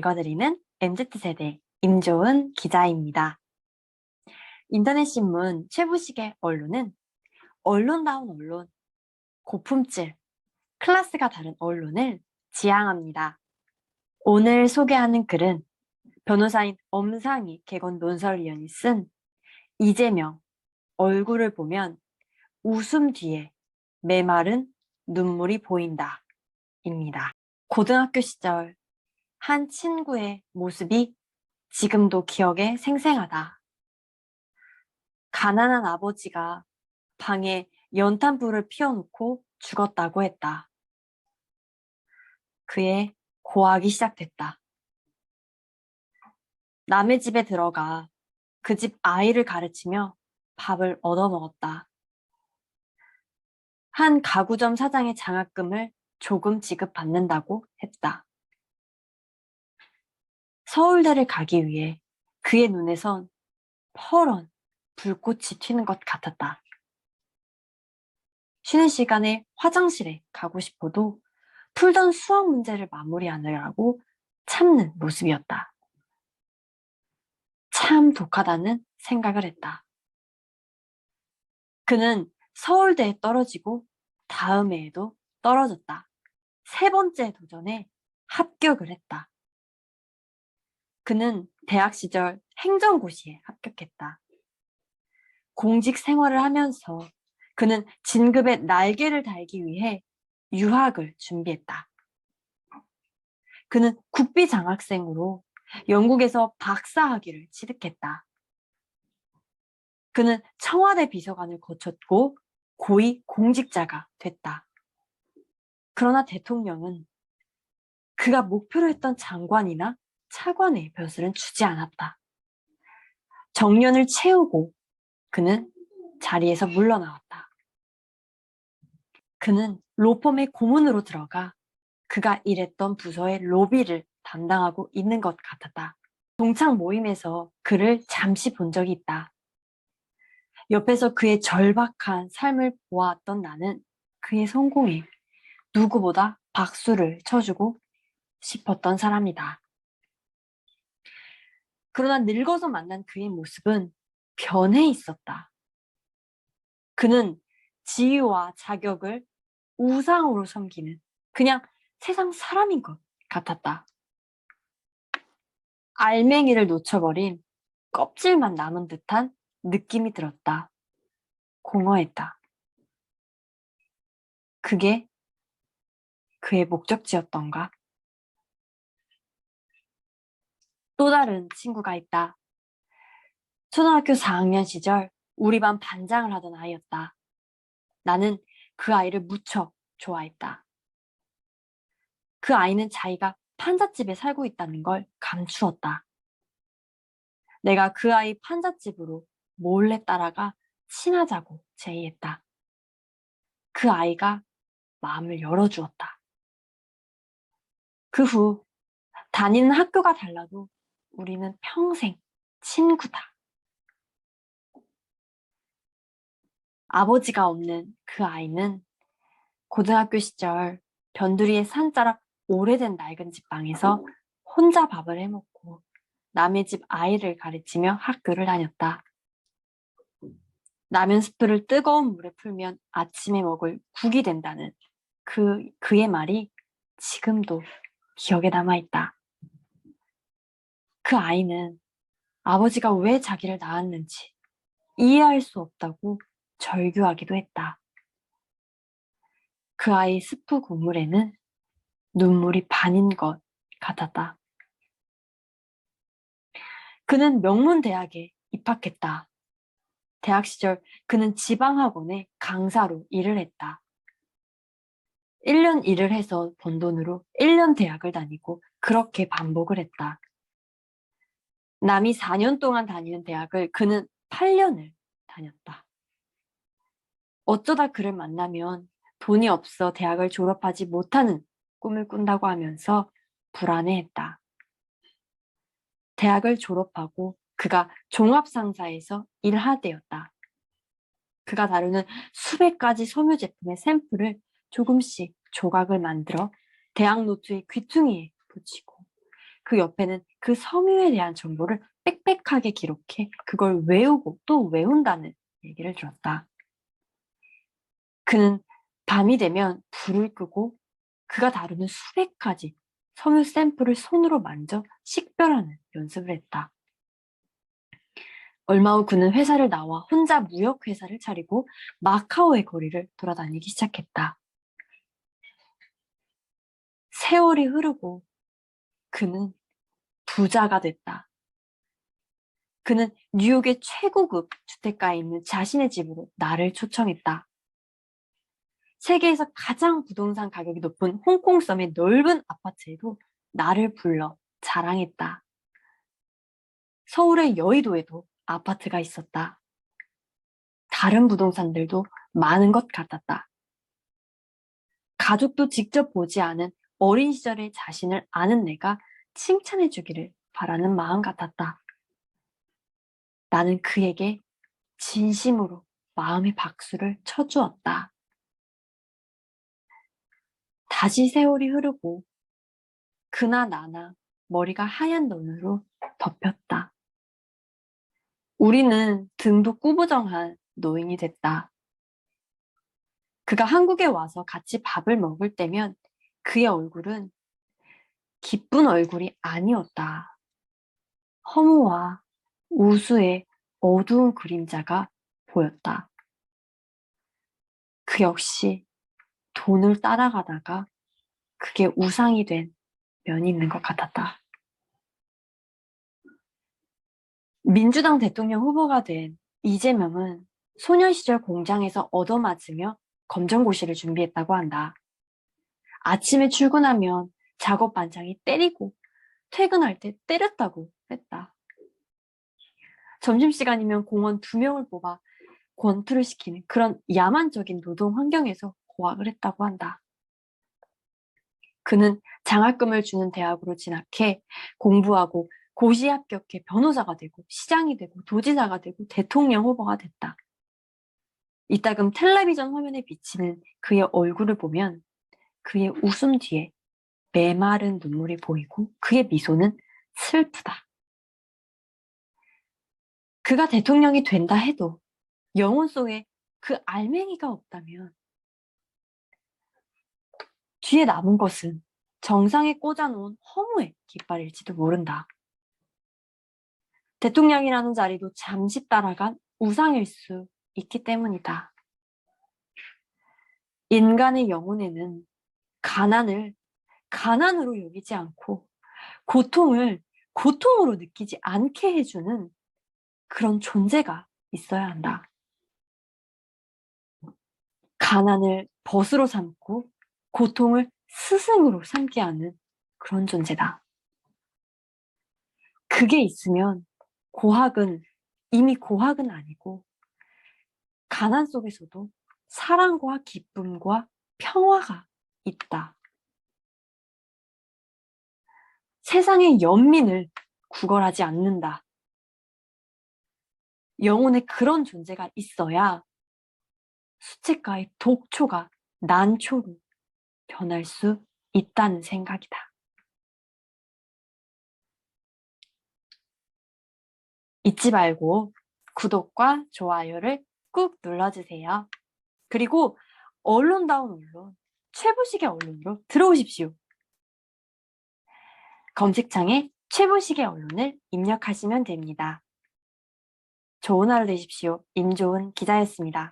읽어드리는 MZ세대 임조은 기자입니다. 인터넷 신문 최부식의 언론은 언론다운 언론, 고품질, 클래스가 다른 언론을 지향합니다. 오늘 소개하는 글은 변호사인 엄상희 개건 논설위원이 쓴 이재명 얼굴을 보면 웃음 뒤에 메마른 눈물이 보인다 입니다. 고등학교 시절 한 친구의 모습이 지금도 기억에 생생하다. 가난한 아버지가 방에 연탄불을 피워놓고 죽었다고 했다. 그의 고학이 시작됐다. 남의 집에 들어가 그 집 아이를 가르치며 밥을 얻어먹었다. 한 가구점 사장의 장학금을 조금 지급받는다고 했다. 서울대를 가기 위해 그의 눈에선 퍼런 불꽃이 튀는 것 같았다. 쉬는 시간에 화장실에 가고 싶어도 풀던 수학 문제를 마무리하느라고 참는 모습이었다. 참 독하다는 생각을 했다. 그는 서울대에 떨어지고 다음 해에도 떨어졌다. 세 번째 도전에 합격을 했다. 그는 대학 시절 행정고시에 합격했다. 공직 생활을 하면서 그는 진급의 날개를 달기 위해 유학을 준비했다. 그는 국비 장학생으로 영국에서 박사학위를 취득했다. 그는 청와대 비서관을 거쳤고 고위 공직자가 됐다. 그러나 대통령은 그가 목표로 했던 장관이나 차관의 벼슬은 주지 않았다. 정년을 채우고 그는 자리에서 물러나왔다. 그는 로펌의 고문으로 들어가 그가 일했던 부서의 로비를 담당하고 있는 것 같았다. 동창 모임에서 그를 잠시 본 적이 있다. 옆에서 그의 절박한 삶을 보았던 나는 그의 성공에 누구보다 박수를 쳐주고 싶었던 사람이다. 그러나 늙어서 만난 그의 모습은 변해 있었다. 그는 지위와 자격을 우상으로 섬기는 그냥 세상 사람인 것 같았다. 알맹이를 놓쳐버린 껍질만 남은 듯한 느낌이 들었다. 공허했다. 그게 그의 목적지였던가? 또 다른 친구가 있다. 초등학교 4학년 시절 우리 반 반장을 하던 아이였다. 나는 그 아이를 무척 좋아했다. 그 아이는 자기가 판잣집에 살고 있다는 걸 감추었다. 내가 그 아이 판잣집으로 몰래 따라가 친하자고 제의했다. 그 아이가 마음을 열어주었다. 그 후 다니는 학교가 달라도 우리는 평생 친구다. 아버지가 없는 그 아이는 고등학교 시절 변두리의 산자락 오래된 낡은 집방에서 혼자 밥을 해먹고 남의 집 아이를 가르치며 학교를 다녔다. 라면 스프를 뜨거운 물에 풀면 아침에 먹을 국이 된다는 그의 말이 지금도 기억에 남아있다. 그 아이는 아버지가 왜 자기를 낳았는지 이해할 수 없다고 절규하기도 했다. 그 아이 스프 국물에는 눈물이 반인 것 같았다. 그는 명문대학에 입학했다. 대학 시절 그는 지방학원에 강사로 일을 했다. 1년 일을 해서 번 돈으로 1년 대학을 다니고 그렇게 반복을 했다. 남이 4년 동안 다니는 대학을 그는 8년을 다녔다. 어쩌다 그를 만나면 돈이 없어 대학을 졸업하지 못하는 꿈을 꾼다고 하면서 불안해했다. 대학을 졸업하고 그가 종합상사에서 일하되었다. 그가 다루는 수백 가지 섬유 제품의 샘플을 조금씩 조각을 만들어 대학 노트의 귀퉁이에 붙이고 그 옆에는 그 섬유에 대한 정보를 빽빽하게 기록해 그걸 외우고 또 외운다는 얘기를 들었다. 그는 밤이 되면 불을 끄고 그가 다루는 수백 가지 섬유 샘플을 손으로 만져 식별하는 연습을 했다. 얼마 후 그는 회사를 나와 혼자 무역회사를 차리고 마카오의 거리를 돌아다니기 시작했다. 세월이 흐르고 그는 부자가 됐다. 그는 뉴욕의 최고급 주택가에 있는 자신의 집으로 나를 초청했다. 세계에서 가장 부동산 가격이 높은 홍콩섬의 넓은 아파트에도 나를 불러 자랑했다. 서울의 여의도에도 아파트가 있었다. 다른 부동산들도 많은 것 같았다. 가족도 직접 보지 않은 어린 시절의 자신을 아는 내가 칭찬해 주기를 바라는 마음 같았다. 나는 그에게 진심으로 마음의 박수를 쳐주었다. 다시 세월이 흐르고 그나 나나 머리가 하얀 눈으로 덮였다. 우리는 등도 꾸부정한 노인이 됐다. 그가 한국에 와서 같이 밥을 먹을 때면 그의 얼굴은 기쁜 얼굴이 아니었다. 허무와 우수의 어두운 그림자가 보였다. 그 역시 돈을 따라가다가 그게 우상이 된 면이 있는 것 같았다. 민주당 대통령 후보가 된 이재명은 소년 시절 공장에서 얻어맞으며 검정고시를 준비했다고 한다. 아침에 출근하면 작업 반장이 때리고 퇴근할 때 때렸다고 했다. 점심시간이면 공원 2명을 뽑아 권투를 시키는 그런 야만적인 노동 환경에서 고학을 했다고 한다. 그는 장학금을 주는 대학으로 진학해 공부하고 고시 합격해 변호사가 되고 시장이 되고 도지사가 되고 대통령 후보가 됐다. 이따금 텔레비전 화면에 비치는 그의 얼굴을 보면 그의 웃음 뒤에 메마른 눈물이 보이고 그의 미소는 슬프다. 그가 대통령이 된다 해도 영혼 속에 그 알맹이가 없다면 뒤에 남은 것은 정상에 꽂아놓은 허무의 깃발일지도 모른다. 대통령이라는 자리도 잠시 따라간 우상일 수 있기 때문이다. 인간의 영혼에는 가난을 가난으로 여기지 않고 고통을 고통으로 느끼지 않게 해주는 그런 존재가 있어야 한다. 가난을 벗으로 삼고 고통을 스승으로 삼게 하는 그런 존재다. 그게 있으면 고학은 이미 고학은 아니고 가난 속에서도 사랑과 기쁨과 평화가 있다. 세상의 연민을 구걸하지 않는다. 영혼에 그런 존재가 있어야 수채가의 독초가 난초로 변할 수 있다는 생각이다. 잊지 말고 구독과 좋아요를 꾹 눌러주세요. 그리고 언론다운 언론, 최부식의 언론으로 들어오십시오. 검색창에 최부식의 언론을 입력하시면 됩니다. 좋은 하루 되십시오. 임조은 기자였습니다.